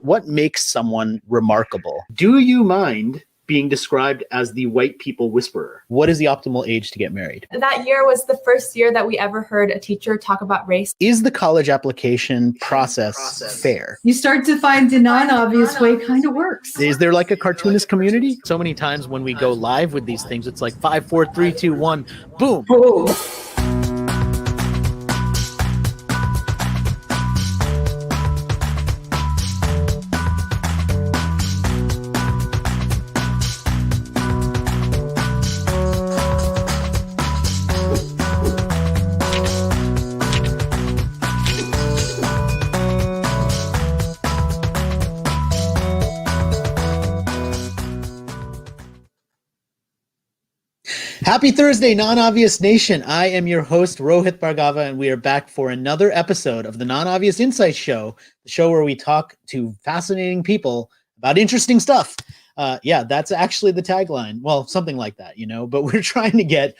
what makes someone remarkable? Do you mind being described as the white people whisperer? What is the optimal age to get married? That year was the first year that we ever heard a teacher talk about race. Is the college application process fair? You start to find the non-obvious way kind of works. Is there like a cartoonist community? So many times when we go live with these things, it's like 5, 4, 3, 2, 1, boom. Boom. Happy Thursday, Non-Obvious Nation. I am your host, Rohit Bhargava, and we are back for another episode of the Non-Obvious Insight Show, the show where we talk to fascinating people about interesting stuff. Yeah, that's actually the tagline. Well, something like that, but we're trying to get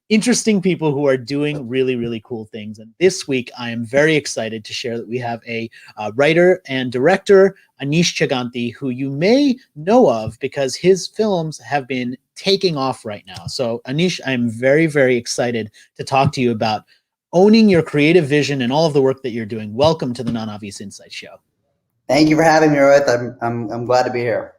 interesting people who are doing really, really cool things. And this week, I am very excited to share that we have a writer and director, Aneesh Chaganty, who you may know of because his films have been taking off right now. So Aneesh, I'm very, very excited to talk to you about owning your creative vision and all of the work that you're doing. Welcome to the Non-Obvious Insight Show. Thank you for having me, Rohit. I'm glad to be here.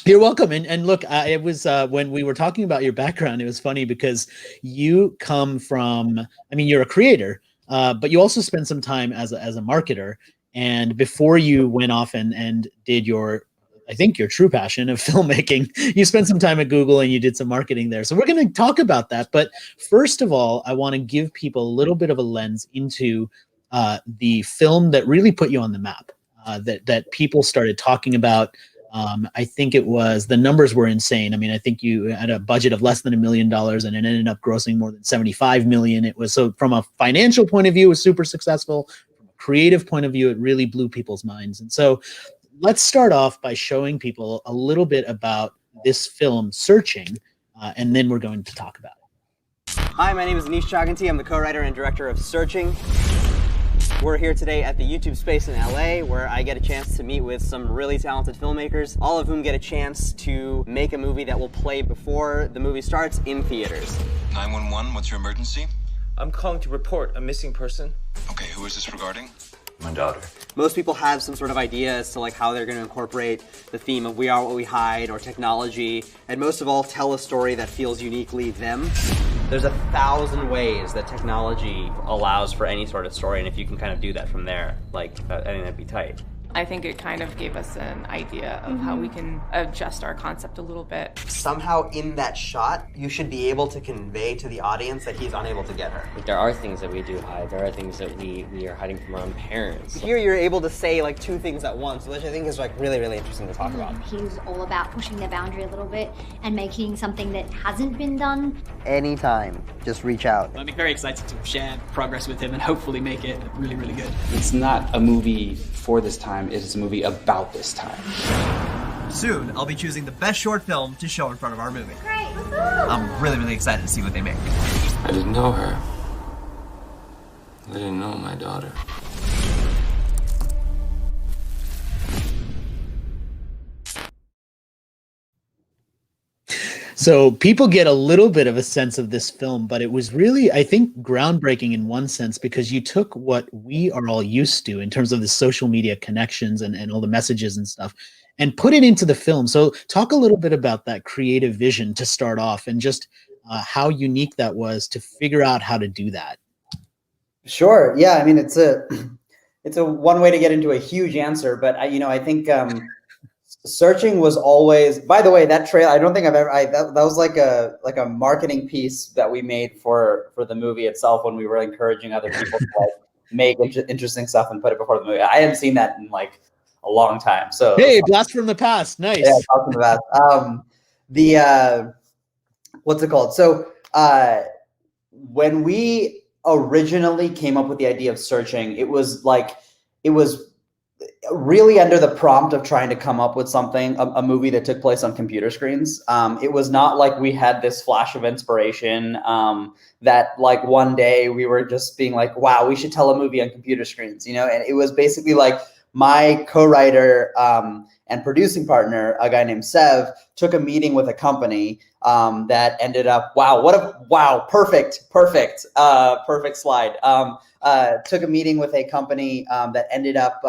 You're welcome. And look, it was when we were talking about your background, it was funny because you come from, you're a creator, but you also spent some time as a marketer. And before you went off and did your true passion of filmmaking, you spent some time at Google and you did some marketing there. So we're going to talk about that. But first of all, I want to give people a little bit of a lens into the film that really put you on the map, that people started talking about. I think it was, the numbers were insane. I think you had a budget of less than $1 million and it ended up grossing more than 75 million. It was, so from a financial point of view, it was super successful. From a creative point of view, it really blew people's minds. And so let's start off by showing people a little bit about this film, Searching, and then we're going to talk about it. Hi, my name is Aneesh Chaganty. I'm the co-writer and director of Searching. We're here today at the YouTube space in LA, where I get a chance to meet with some really talented filmmakers, all of whom get a chance to make a movie that will play before the movie starts in theaters. 911, what's your emergency? I'm calling to report a missing person. Okay, who is this regarding? My daughter. Most people have some sort of idea as to how they're going to incorporate the theme of We Are What We Hide or technology, and most of all, tell a story that feels uniquely them. There's 1,000 ways that technology allows for any sort of story, and if you can kind of do that from there, I think that'd be tight. I think it kind of gave us an idea of how we can adjust our concept a little bit. Somehow in that shot, you should be able to convey to the audience that he's unable to get her. There are things that we do hide. There are things that we are hiding from our own parents. Here you're able to say two things at once, which I think is really, really interesting to talk about. He was all about pushing the boundary a little bit and making something that hasn't been done. Anytime, just reach out. I'm very excited to share progress with him and hopefully make it really, really good. It's not a movie for this time, it is a movie about this time. Soon, I'll be choosing the best short film to show in front of our movie. Great, what's up? I'm really, really excited to see what they make. I didn't know her. I didn't know my daughter. So people get a little bit of a sense of this film, but it was really, I think, groundbreaking in one sense because you took what we are all used to in terms of the social media connections and all the messages and stuff and put it into the film. So talk a little bit about that creative vision to start off and just how unique that was to figure out how to do that. Sure. Yeah. It's a one way to get into a huge answer, but I think Searching was always, by the way, that trailer, I don't think I've ever, that was like a marketing piece that we made for the movie itself when we were encouraging other people to make interesting stuff and put it before the movie. I hadn't seen that in a long time. So hey, blast from the past. Nice. Yeah, blast from the past. What's it called? So when we originally came up with the idea of Searching, it was really under the prompt of trying to come up with something, a movie that took place on computer screens. It was not like we had this flash of inspiration that one day we were just being wow, we should tell a movie on computer screens, and it was basically my co-writer and producing partner, a guy named Sev, took a meeting with a company that ended up, perfect slide. Took a meeting with a company that ended up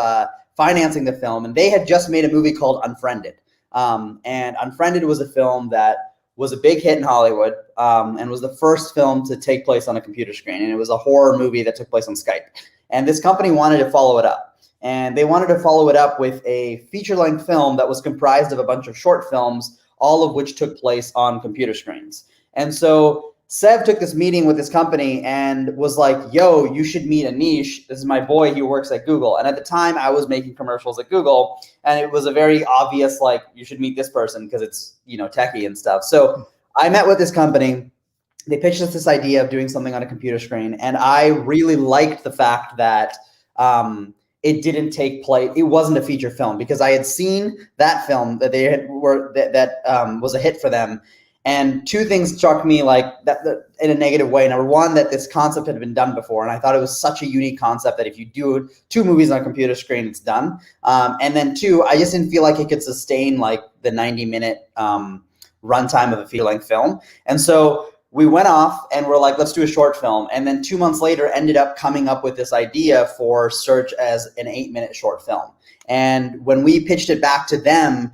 financing the film, and they had just made a movie called Unfriended. And Unfriended was a film that was a big hit in Hollywood and was the first film to take place on a computer screen. And it was a horror movie that took place on Skype. And this company wanted to follow it up. And they wanted to follow it up with a feature-length film that was comprised of a bunch of short films, all of which took place on computer screens. And so Sev took this meeting with this company and was like, yo, you should meet Aneesh. This is my boy. He works at Google. And at the time, I was making commercials at Google. And it was a very obvious, like, you should meet this person because it's, techie and stuff. So I met with this company. They pitched us this idea of doing something on a computer screen. And I really liked the fact that it didn't take place. It wasn't a feature film because I had seen that film that was a hit for them. And two things struck me like that in a negative way. Number one, that this concept had been done before. And I thought it was such a unique concept that if you do 2 movies on a computer screen, it's done. And then 2, I just didn't feel like it could sustain like the 90-minute runtime of a feature-length film. And so we went off and we're like, let's do a short film. And then 2 months later ended up coming up with this idea for Search as an 8-minute short film. And when we pitched it back to them,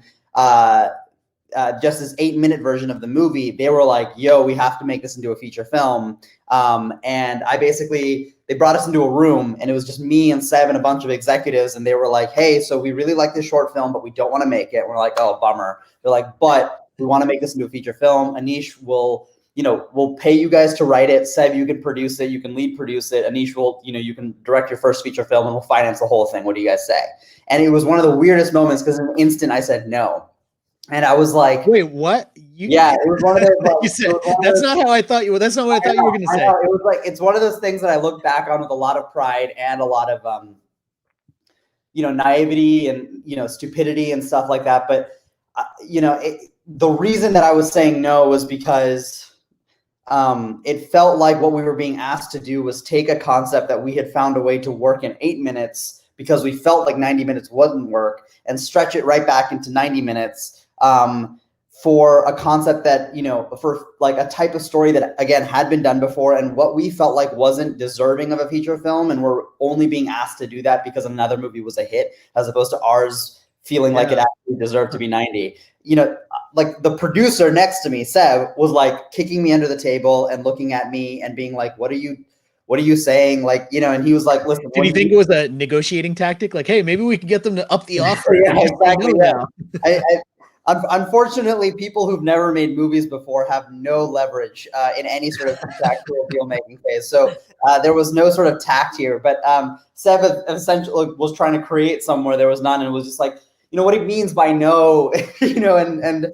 just this 8-minute version of the movie, they were like, yo, we have to make this into a feature film. And they brought us into a room and it was just me and Sev and a bunch of executives. And they were like, hey, so we really like this short film, but we don't want to make it. And we're like, oh, bummer. They're like, but we want to make this into a feature film. Aneesh we'll pay you guys to write it. Sev, you can produce it. You can lead produce it. Aneesh will, you can direct your first feature film and we'll finance the whole thing. What do you guys say? And it was one of the weirdest moments because in an instant I said no. And I was like, wait, what? It was one of those. Like, that's not how I thought you were. That's not what I thought you were going to say. It was like, it's one of those things that I look back on with a lot of pride and a lot of, naivety and, stupidity and stuff like that. But, the reason that I was saying no was because it felt like what we were being asked to do was take a concept that we had found a way to work in 8 minutes because we felt like 90 minutes wouldn't work and stretch it right back into 90 minutes for a concept that, for like a type of story that, again, had been done before and what we felt like wasn't deserving of a feature film. And we're only being asked to do that because another movie was a hit as opposed to ours feeling like it actually deserved to be 90. Like the producer next to me, Sev, was like kicking me under the table and looking at me and being like, what are you saying? Like, and he was like, listen. Did you think it was a negotiating tactic? Like, hey, maybe we can get them to up the offer. Yeah, exactly. Yeah. Unfortunately, people who've never made movies before have no leverage in any sort of contractual deal-making phase. So there was no sort of tact here. But Sev essentially was trying to create somewhere there was none, and it was just like, what he means by no, and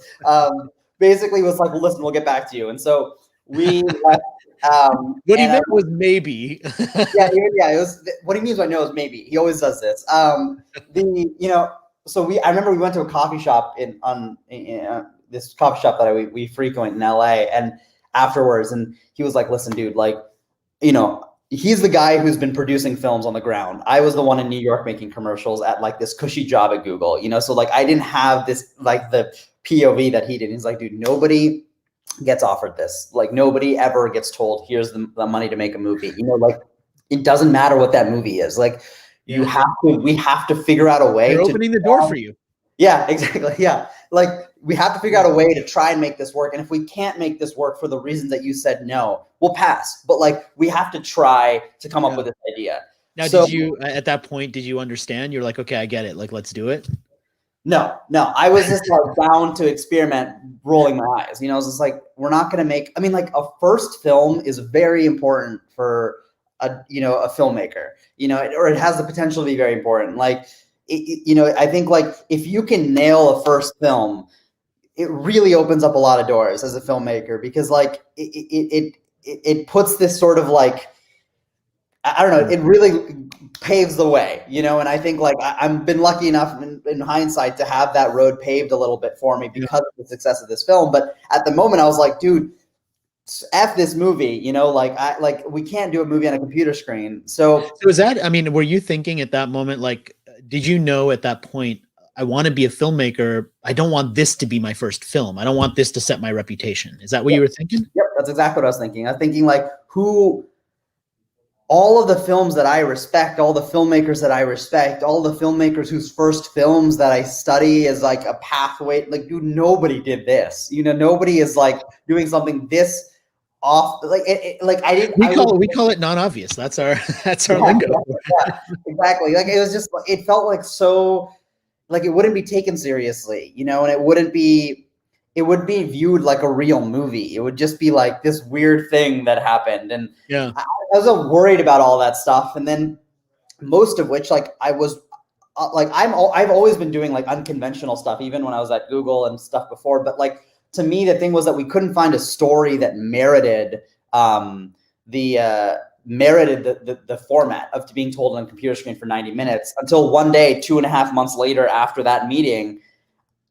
basically was like, well, listen, we'll get back to you. And so we left. What he meant was maybe. It was what he means by no is maybe. He always does this. So I remember we went to a coffee shop in this coffee shop that we frequent in LA, and afterwards, and he was like, listen, dude, like, he's the guy who's been producing films on the ground. I was the one in New York making commercials at like this cushy job at Google, so like I didn't have this like the POV that he did. He's like, dude, nobody gets offered this. Like nobody ever gets told, here's the money to make a movie. Like it doesn't matter what that movie is. Like we have to figure out a way. They're opening the door for you. Yeah, exactly. Yeah. Like we have to figure out a way to try and make this work. And if we can't make this work for the reasons that you said no, we'll pass. But like we have to try to come up with this idea. Now, did you at that point, did you understand? You're like, okay, I get it. Like, let's do it. No. I was just like bound to experiment, rolling my eyes. I was just like, we're not going to make, like a first film is very important for a filmmaker, or it has the potential to be very important. Like, I think like if you can nail a first film, it really opens up a lot of doors as a filmmaker because like it puts this sort of like, I don't know, it really paves the way, and I think like I've been lucky enough in hindsight to have that road paved a little bit for me because of the success of this film. But at the moment I was like, dude, F this movie, we can't do a movie on a computer screen. So is that, were you thinking at that moment, like, did you know at that point, I want to be a filmmaker. I don't want this to be my first film. I don't want this to set my reputation. Is that what you were thinking? Yep, that's exactly what I was thinking. I was thinking like all of the films that I respect, all the filmmakers that I respect, all the filmmakers whose first films that I study as like a pathway, like, dude, nobody did this. You know, nobody is like doing something this off. Like, like I didn't. We call it non-obvious. That's our lingo. Yeah, exactly. Like it was just, it felt like so, like it wouldn't be taken seriously, you know, and it would be viewed like a real movie. It would just be like this weird thing that happened. And yeah, I was worried about all that stuff. And then most of which, like I was like, I've always been doing like unconventional stuff, even when I was at Google and stuff before. But like, to me, the thing was that we couldn't find a story that merited the format of being told on a computer screen for 90 minutes until one day, 2.5 months later, after that meeting,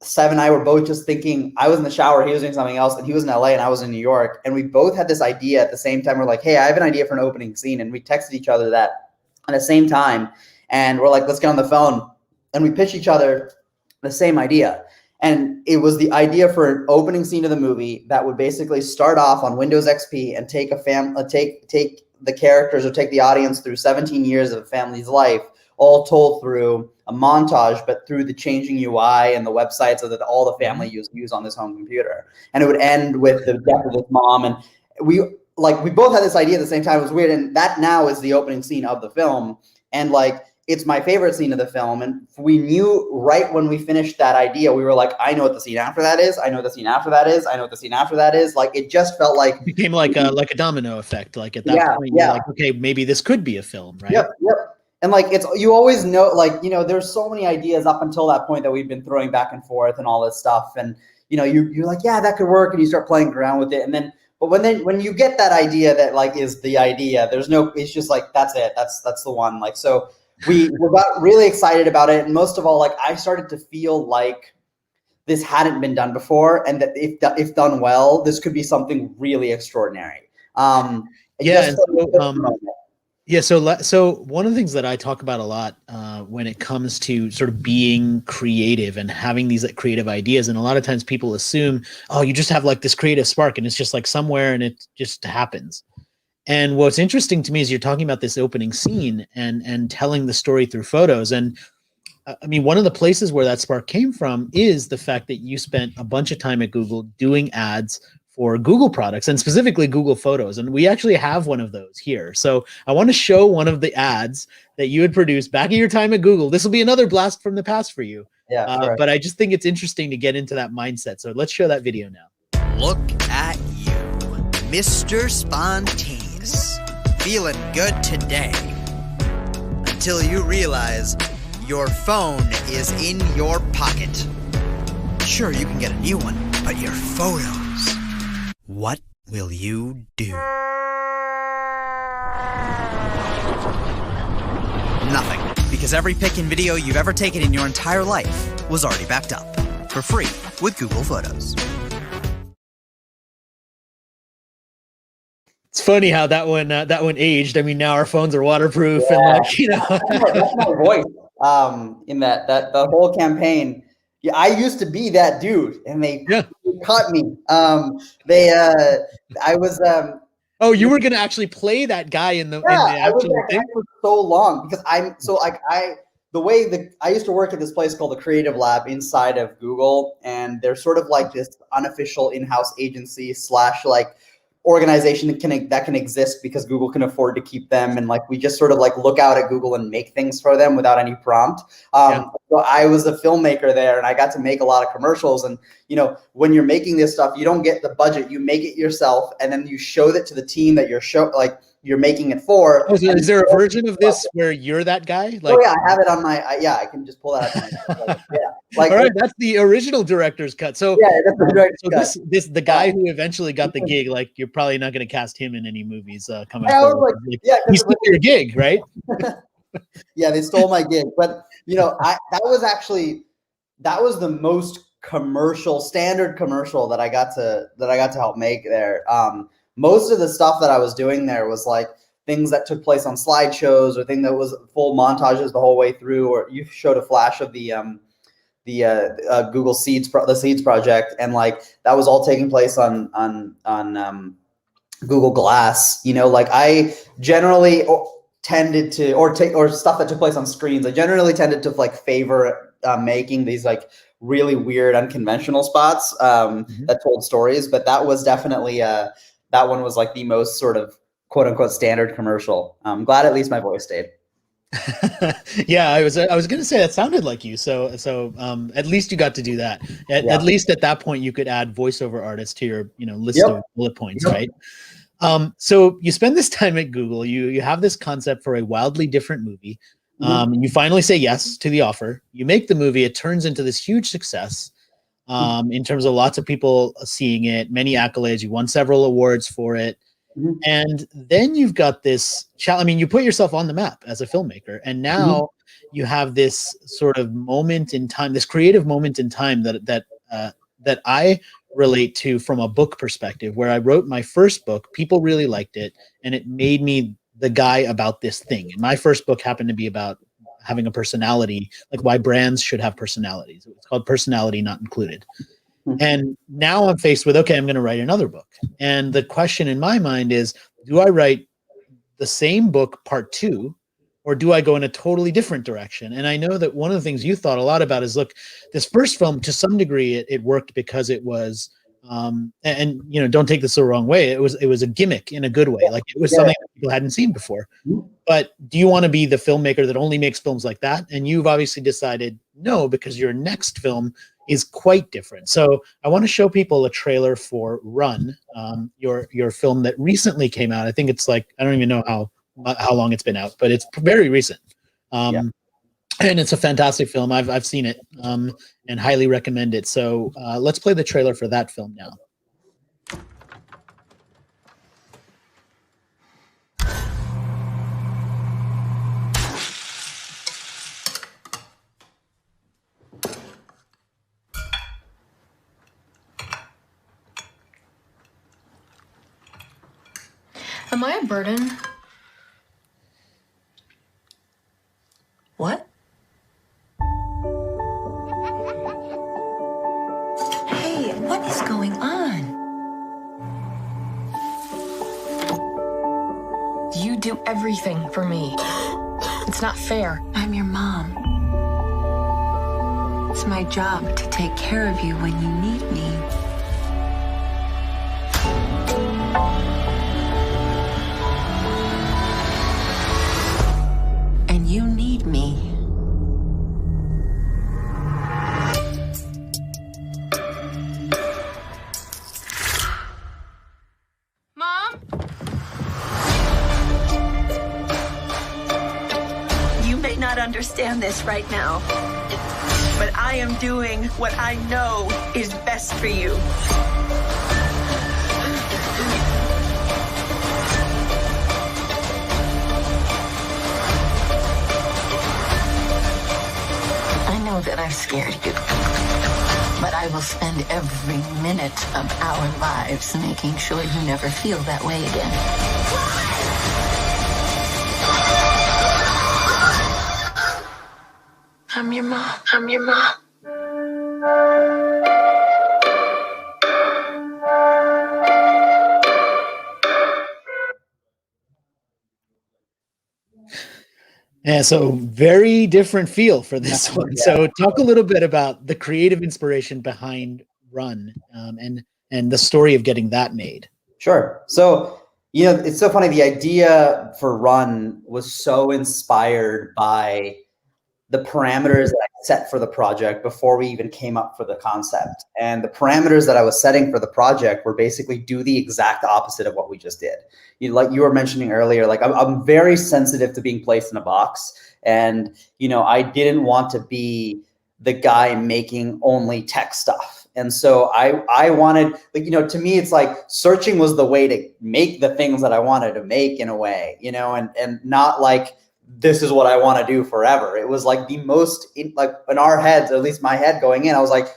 Seb and I were both just thinking, I was in the shower, he was doing something else, and he was in LA and I was in New York. And we both had this idea at the same time. We're like, hey, I have an idea for an opening scene. And we texted each other that at the same time. And we're like, let's get on the phone. And we pitched each other the same idea. And it was the idea for an opening scene of the movie that would basically start off on Windows XP and take take the characters or take the audience through 17 years of a family's life, all told through a montage, but through the changing UI and the websites that all the family use on this home computer. And it would end with the death of his mom. And we both had this idea at the same time. It was weird. And that now is the opening scene of the film. And like, it's my favorite scene of the film. And we knew right when we finished that idea, we were like, I know what the scene after that is. I know what the scene after that is. I know what the scene after that is. Like, it just felt like it became like a domino effect. Like at that point, you're like, okay, maybe this could be a film, right? Yep. And like, you always know, like, you know, there's so many ideas up until that point that we've been throwing back and forth and all this stuff. And, you know, you're like, yeah, that could work. And you start playing around with it. And then, but when you get that idea that like is the idea, it's just like, that's it. That's the one. Like, so we got really excited about it. And most of all, like, I started to feel like this hadn't been done before. And that if done well, this could be something really extraordinary. So one of the things that I talk about a lot when it comes to sort of being creative and having these creative ideas, and a lot of times people assume, oh, you just have like this creative spark and it's just like somewhere and it just happens. And what's interesting to me is you're talking about this opening scene and telling the story through photos. And I mean, one of the places where that spark came from is the fact that you spent a bunch of time at Google doing ads for Google products and specifically Google Photos. And we actually have one of those here. So I want to show one of the ads that you had produced back in your time at Google. This will be another blast from the past for you. Yeah, but I just think it's interesting to get into that mindset. So let's show that video now. Look at you, Mr. Spontaneous. Feeling good today. Until you realize your phone is in your pocket. Sure, you can get a new one, but your photos, what will you do? Nothing, because every pic and video you've ever taken in your entire life was already backed up for free with Google Photos. It's funny how that one aged. I mean, now our phones are waterproof and like, you know. That's my voice in that the whole campaign. Yeah, I used to be that dude, and they caught me. I was. Oh, you were gonna actually play that guy in the actual thing for so long because I'm so like I used to work at this place called the Creative Lab inside of Google, and they're sort of like this unofficial in-house agency / like organization that can exist because Google can afford to keep them, and like we just sort of like look out at Google and make things for them without any prompt. So I was a filmmaker there, and I got to make a lot of commercials. And you know, when you're making this stuff, you don't get the budget; you make it yourself, and then you show that to the team that you're making it for. Oh, so is there a version of this where you're that guy? Like, oh yeah, I have it on my. I can just pull that out. All right, that's the original director's cut. So that's the director's cut. The guy who eventually got the gig. Like, you're probably not going to cast him in any movies coming. He stole your gig, right? Yeah, they stole my gig, but you know, that was the most standard commercial that I got to help make there. Most of the stuff that I was doing there was like things that took place on slideshows or thing that was full montages the whole way through, or you showed a flash of the Google Seeds, the Seeds project, and like that was all taking place on Google Glass. You know, like I generally tended to, or stuff that took place on screens, I generally tended to like favor making these like really weird, unconventional spots that told stories. But that was definitely that one was like the most sort of quote unquote standard commercial. I'm glad at least my voice stayed. Yeah, I was going to say that sounded like you. So at least you got to do that. At least at that point you could add voiceover artists to your, you know, list of bullet points, right? So you spend this time at Google, you have this concept for a wildly different movie. You finally say yes to the offer. You make the movie. It turns into this huge success in terms of lots of people seeing it, many accolades. You won several awards for it. And then you've got this challenge. I mean, you put yourself on the map as a filmmaker, and now you have this sort of moment in time, this creative moment in time that I relate to from a book perspective, where I wrote my first book. People really liked it, and it made me the guy about this thing. And my first book happened to be about having a personality, like why brands should have personalities. It's called Personality Not Included. And now I'm faced with, okay, I'm going to write another book. And the question in my mind is, do I write the same book part 2, or do I go in a totally different direction? And I know that one of the things you thought a lot about is, look, this first film, to some degree, it worked because it was, and you know, don't take this the wrong way. It was a gimmick in a good way. Like it was something that people hadn't seen before. But do you want to be the filmmaker that only makes films like that? And you've obviously decided no, because your next film is quite different. So I want to show people a trailer for Run, your film that recently came out. I think it's like, I don't even know how long it's been out, but it's very recent. And it's a fantastic film. I've seen it and highly recommend it. So let's play the trailer for that film now. Am I a burden? What? Hey, what is going on? You do everything for me. It's not fair. I'm your mom. It's my job to take care of you when you need me. And you need me. Mom? You may not understand this right now, but I am doing what I know is best for you. That I've scared you, but I will spend every minute of our lives making sure you never feel that way again. I'm your mom. I'm your mom. Yeah, so very different feel for this one. So talk a little bit about the creative inspiration behind Run and the story of getting that made. Sure. So, you know, it's so funny. The idea for Run was so inspired by the parameters that I set for the project before we even came up for the concept. And the parameters that I was setting for the project were basically do the exact opposite of what we just did. You know, like you were mentioning earlier, like I'm very sensitive to being placed in a box. And, you know, I didn't want to be the guy making only tech stuff. And so I wanted, like, you know, to me, it's like searching was the way to make the things that I wanted to make in a way, you know, and not like, this is what I want to do forever. It was like the most, like in our heads, at least my head going in, I was like,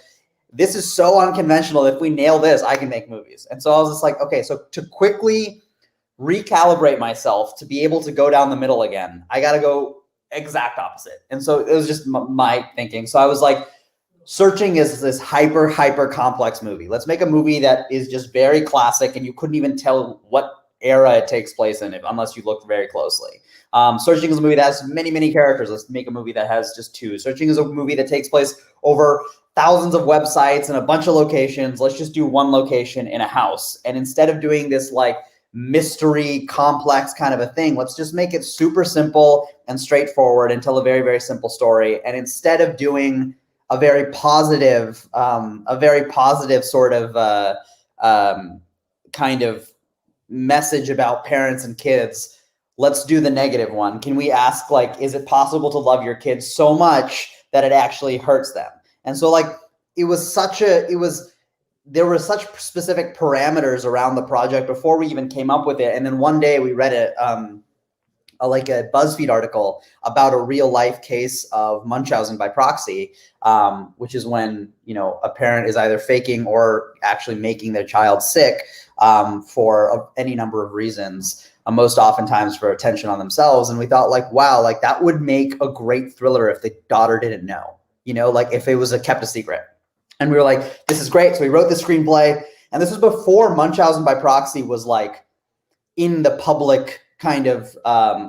this is so unconventional. If we nail this, I can make movies. And so I was just like, okay, so to quickly recalibrate myself to be able to go down the middle again, I got to go exact opposite. And so it was just my thinking. So I was like, Searching is this hyper complex movie. Let's make a movie that is just very classic and you couldn't even tell what era it takes place in unless you looked very closely. Searching is a movie that has many characters. Let's make a movie that has just 2. Searching is a movie that takes place over thousands of websites and a bunch of locations. Let's just do one location in a house. And instead of doing this like mystery complex kind of a thing, let's just make it super simple and straightforward and tell a very simple story. And instead of doing a very positive sort of kind of message about parents and kids, let's do the negative one. Can we ask, like, is it possible to love your kids so much that it actually hurts them? And so like there were such specific parameters around the project before we even came up with it. And then one day we read a BuzzFeed article about a real life case of Munchausen by proxy, which is when, a parent is either faking or actually making their child sick for any number of reasons, most oftentimes for attention on themselves. And we thought like, wow, like that would make a great thriller if the daughter didn't know, like if it was kept a secret. And we were like, this is great. So we wrote the screenplay, and this was before Munchausen by proxy was like in the public kind of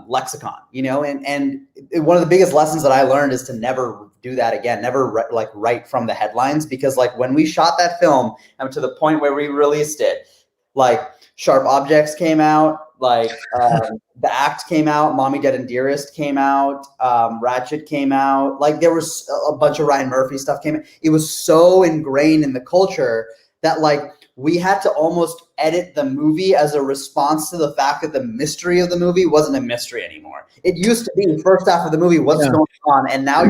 lexicon, and one of the biggest lessons that I learned is to never do that again, never write from the headlines, because like when we shot that film and to the point where we released it, like Sharp Objects came out, like The Act came out, Mommy, Dead and Dearest came out, Ratchet came out, like there was a bunch of Ryan Murphy stuff came out. It was so ingrained in the culture that like we had to almost edit the movie as a response to the fact that the mystery of the movie wasn't a mystery anymore. It used to be the first half of the movie, what's going on, and now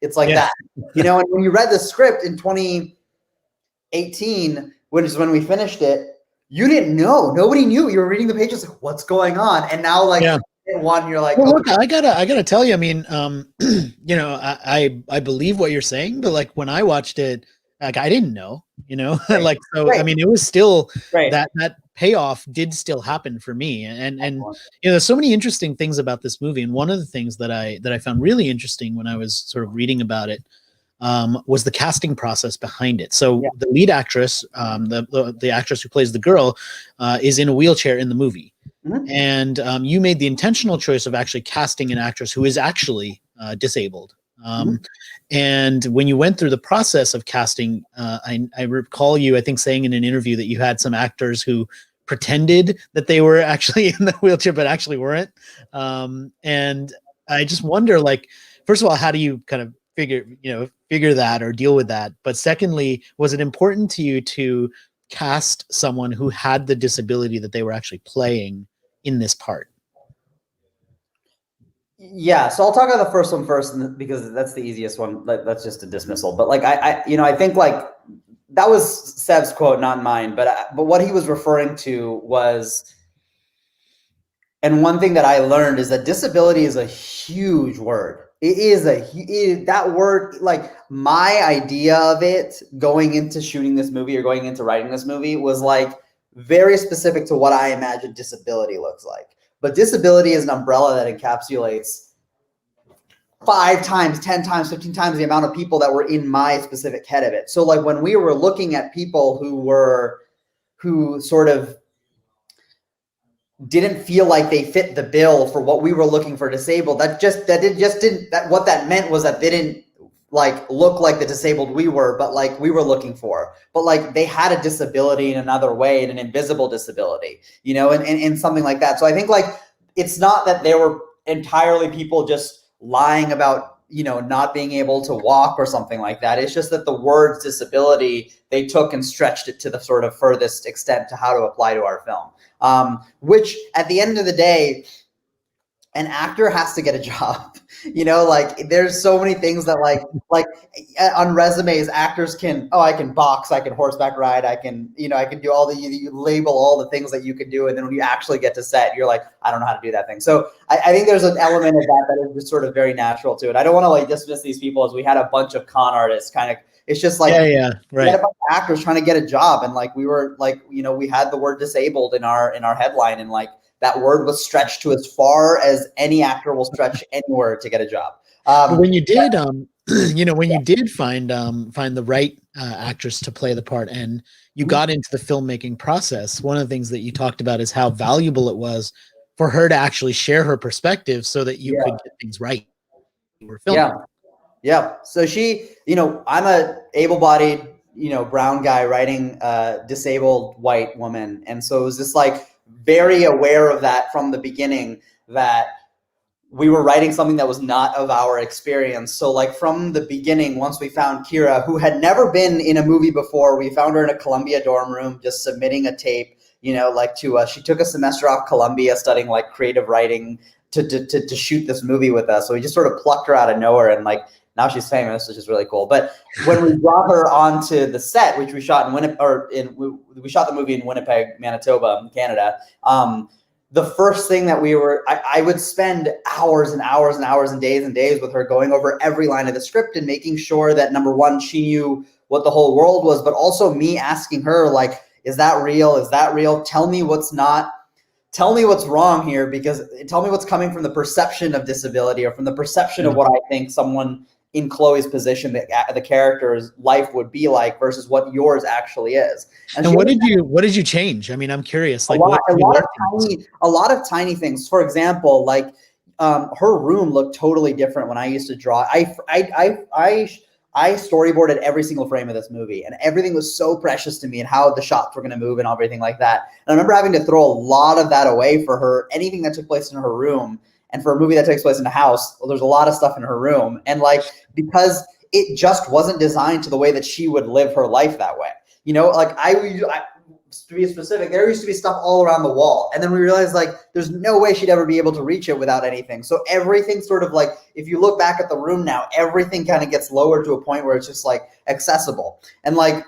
it's like that. And when you read the script in 2018, which is when we finished it, you didn't know. Nobody knew. You were reading the pages like, what's going on? And now like one, you're like, well, look, I gotta tell you, I mean, I believe what you're saying, but like when I watched it, like I didn't know, Right. like, so, Right. I mean, it was still Right. that payoff did still happen for me. And there's so many interesting things about this movie. And one of the things that I found really interesting when I was sort of reading about it, was the casting process behind it. So the lead actress, the actress who plays the girl, is in a wheelchair in the movie. Mm-hmm. And you made the intentional choice of actually casting an actress who is actually disabled. And when you went through the process of casting, I recall you, I think, saying in an interview that you had some actors who pretended that they were actually in the wheelchair, but actually weren't. And I just wonder, like, first of all, how do you kind of figure that or deal with that? But secondly, was it important to you to cast someone who had the disability that they were actually playing in this part? Yeah, so I'll talk about the first one first because that's the easiest one. That's just a dismissal. But like I think like that was Seb's quote, not mine. But what he was referring to was, and one thing that I learned is that disability is a huge word. It is that word, like my idea of it going into shooting this movie or going into writing this movie was like very specific to what I imagine disability looks like. But disability is an umbrella that encapsulates 5 times, 10 times, 15 times the amount of people that were in my specific head of it. So like when we were looking at people who sort of didn't feel like they fit the bill for what we were looking for disabled, what that meant was that they didn't like look like the disabled we were, but like we were looking for, but like they had a disability in another way, in an invisible disability, and something like that. So I think like, it's not that there were entirely people just lying about, not being able to walk or something like that. It's just that the words disability, they took and stretched it to the sort of furthest extent to how to apply to our film. Which at the end of the day, an actor has to get a job, like there's so many things that like on resumes, actors I can box, I can horseback ride, I can do all you label all the things that you can do. And then when you actually get to set, you're like, I don't know how to do that thing. So I think there's an element of that is just sort of very natural to it. I don't want to like dismiss these people, as we had a bunch of con artists kind of It's just like, right. We had a bunch of actors trying to get a job, and like we were like, we had the word disabled in our headline, and like that word was stretched to as far as any actor will stretch anywhere to get a job. But when you did, when you did find the right actress to play the part, and you got into the filmmaking process, one of the things that you talked about is how valuable it was for her to actually share her perspective so that you could get things right. Yeah. So she, I'm a able-bodied, brown guy writing a disabled white woman. And so it was just like very aware of that from the beginning, that we were writing something that was not of our experience. So like from the beginning, once we found Kira, who had never been in a movie before, we found her in a Columbia dorm room, just submitting a tape, she took a semester off Columbia studying like creative writing to shoot this movie with us. So we just sort of plucked her out of nowhere, and like now she's famous, which is really cool. But when we brought her onto the set, which we shot in Winnipeg, we shot the movie in Winnipeg, Manitoba, Canada. The first thing that I would spend hours and hours and hours and days with her, going over every line of the script and making sure that, number one, she knew what the whole world was, but also me asking her, like, is that real? Is that real? Tell me what's not. Tell me what's wrong here, because tell me what's coming from the perception of disability, or from the perception of what I think someone in Chloe's position, the character's life would be like, versus what yours actually is. And what did you change? I mean, I'm curious. Like a lot of tiny things. For example, like her room looked totally different when I used to draw. I storyboarded every single frame of this movie, and everything was so precious to me, and how the shots were going to move and everything like that. And I remember having to throw a lot of that away for her. Anything that took place in her room, and for a movie that takes place in a house, well, there's a lot of stuff in her room. And like, because it just wasn't designed to the way that she would live her life that way. Like to be specific, there used to be stuff all around the wall. And then we realized like there's no way she'd ever be able to reach it without anything. So everything sort of like, if you look back at the room now, everything kind of gets lowered to a point where it's just like accessible. And like,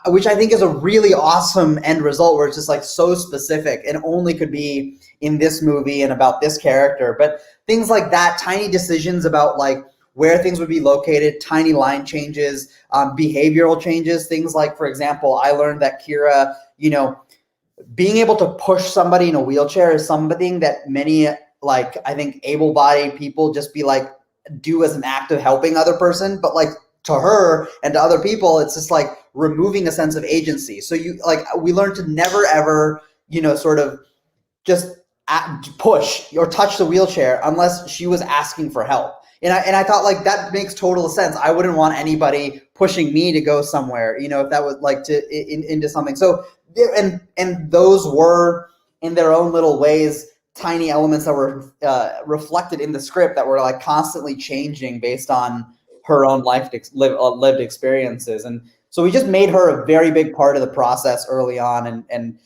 which I think is a really awesome end result, where it's just like so specific and only could be in this movie and about this character. But things like that, tiny decisions about like where things would be located, tiny line changes, behavioral changes, things like, for example, I learned that Kira, being able to push somebody in a wheelchair is something that many, like, I think able-bodied people just be like, do as an act of helping other person. But like to her and to other people, it's just like removing a sense of agency. So we learned to never ever, sort of just push or touch the wheelchair unless she was asking for help. And I thought like that makes total sense. I wouldn't want anybody pushing me to go somewhere, if that was like into something. So, and those were in their own little ways, tiny elements that were reflected in the script that were like constantly changing based on her own lived experiences. And so we just made her a very big part of the process early on, and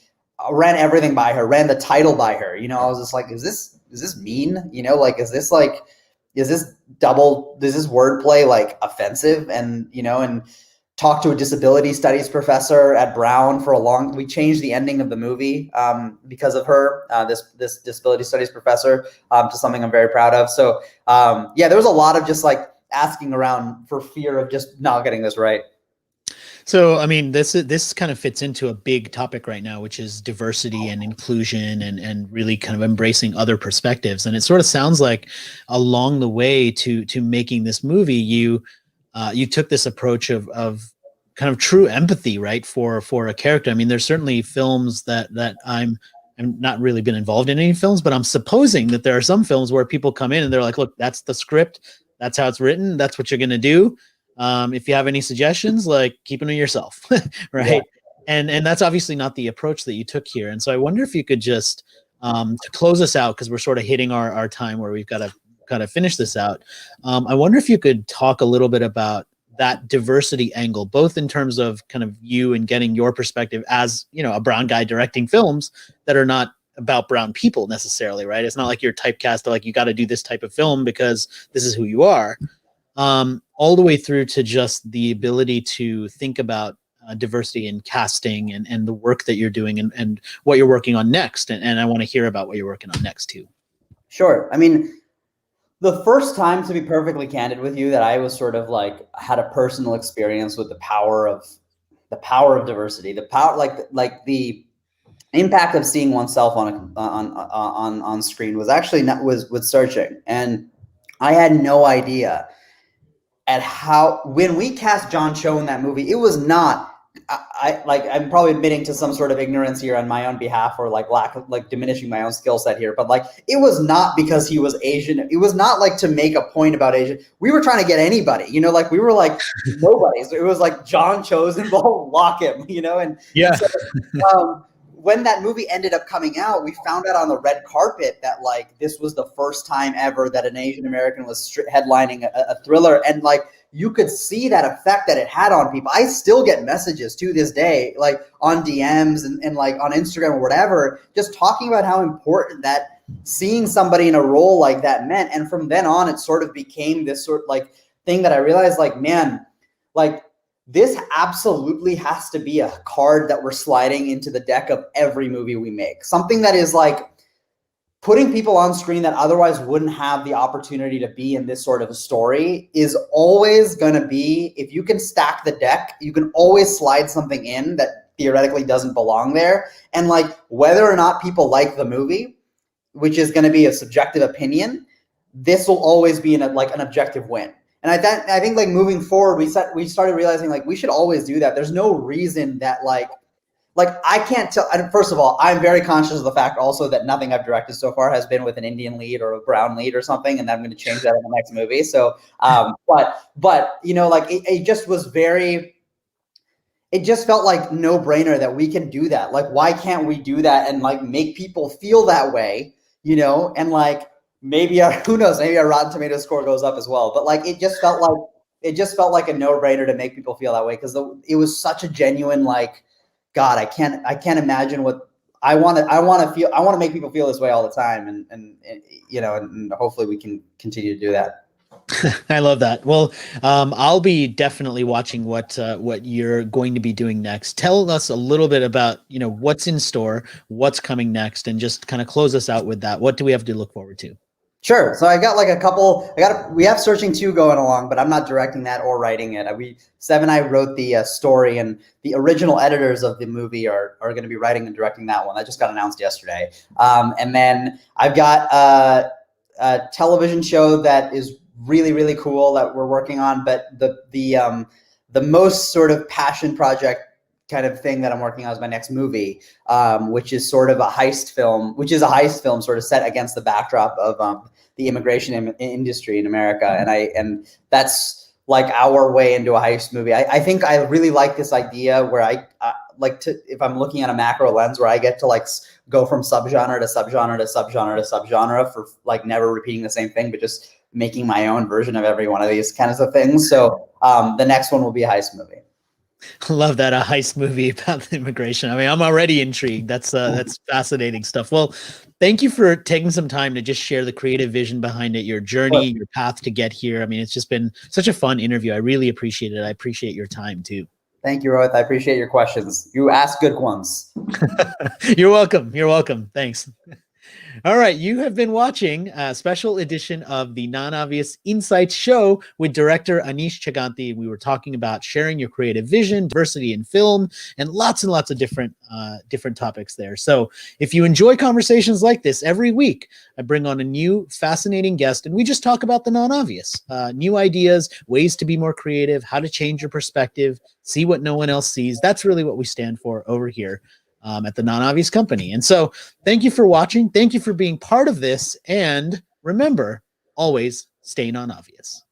ran everything by her, ran the title by her. I was just like, is this mean? Like, is this wordplay like offensive? And, and talked to a disability studies professor at Brown we changed the ending of the movie because of her, this disability studies professor, to something I'm very proud of. So there was a lot of just like asking around for fear of just not getting this right. So, I mean, this kind of fits into a big topic right now, which is diversity and inclusion, and really kind of embracing other perspectives. And it sort of sounds like along the way to making this movie, you took this approach of kind of true empathy, right, for a character. I mean, there's certainly films that I'm not really been involved in any films, but I'm supposing that there are some films where people come in and they're like, look, that's the script, that's how it's written, that's what you're going to do. If you have any suggestions, like, keep them to yourself, right? Yeah. And that's obviously not the approach that you took here. And so I wonder if you could just, to close us out, because we're sort of hitting our time where we've got to kind of finish this out. I wonder if you could talk a little bit about that diversity angle, both in terms of kind of you and getting your perspective as, a brown guy directing films that are not about brown people necessarily, right? It's not like you're typecast to like, you got to do this type of film because this is who you are. All the way through to just the ability to think about diversity in casting and the work that you're doing and what you're working on next. And I want to hear about what you're working on next too. Sure. I mean, The first time, to be perfectly candid with you, that I was sort of like had a personal experience with the power of diversity, the power, like the impact of seeing oneself on screen was actually not was with Searching, and I had no idea at how when we cast John Cho in that movie, it was not. I'm probably admitting to some sort of ignorance here on my own behalf, or like lack of like diminishing my own skill set here, but like it was not because he was Asian. It was not like to make a point about Asian. We were trying to get anybody, you know, like we were like nobody. So it was like John Cho's involved, lock him, you know, and yeah. So, when that movie ended up coming out, we found out on the red carpet that like this was the first time ever that an Asian American was headlining a thriller, and like you could see that effect that it had on people. I still get messages to this day, like on DMs and like on Instagram or whatever, just talking about how important that seeing somebody in a role like that meant. And from then on, it sort of became this sort of like thing that I realized, like, man, like this absolutely has to be a card that we're sliding into the deck of every movie we make. Something that is like putting people on screen that otherwise wouldn't have the opportunity to be in this sort of a story is always going to be, if you can stack the deck, you can always slide something in that theoretically doesn't belong there. And like whether or not people like the movie, which is going to be a subjective opinion, this will always be an objective win. And I think like moving forward, we started realizing like we should always do that. There's no reason that like I can't tell. First of all, I'm very conscious of the fact also that nothing I've directed so far has been with an Indian lead or a brown lead or something, and I'm going to change that in the next movie. So, but you know, like it just was very. It just felt like no brainer that we can do that. Like, why can't we do that and like make people feel that way? You know, and like maybe who knows? Maybe our Rotten Tomatoes score goes up as well. But like, it just felt like a no brainer to make people feel that way because it was such a genuine like. God, I can't imagine what I want to make people feel this way all the time. And you know, and hopefully we can continue to do that. I love that. Well, I'll be definitely watching what you're going to be doing next. Tell us a little bit about, you know, what's in store, what's coming next, and just kind of close us out with that. What do we have to look forward to? Sure. So I got like a couple. We have Searching 2 going along, but I'm not directing that or writing it. Seb and I wrote the story, and the original editors of the movie are going to be writing and directing that one. That just got announced yesterday. And then I've got a television show that is really, really cool that we're working on. But the most sort of passion project kind of thing that I'm working on is my next movie, which is sort of a heist film, sort of set against the backdrop of the immigration industry in America. And that's like our way into a heist movie. I think I really like this idea where I like to, if I'm looking at a macro lens, where I get to like go from subgenre to subgenre to subgenre to subgenre for like never repeating the same thing, but just making my own version of every one of these kinds of things. So the next one will be a heist movie. Love that, a heist movie about the immigration. I mean, I'm already intrigued. That's fascinating stuff. Well, thank you for taking some time to just share the creative vision behind it, your journey, your path to get here. I mean, it's just been such a fun interview. I really appreciate it. I appreciate your time too. Thank you, Rohit. I appreciate your questions. You ask good ones. You're welcome. You're welcome. Thanks. All right, you have been watching a special edition of the Non-Obvious Insights show with director Aneesh Chaganty. We were talking about sharing your creative vision, diversity in film, and lots of different topics there. So if you enjoy conversations like this every week, I bring on a new fascinating guest, and we just talk about the non-obvious, new ideas, ways to be more creative, how to change your perspective, see what no one else sees. That's really what we stand for over here at the Non-Obvious Company. And so thank you for watching. Thank you for being part of this. And remember, always stay non-obvious.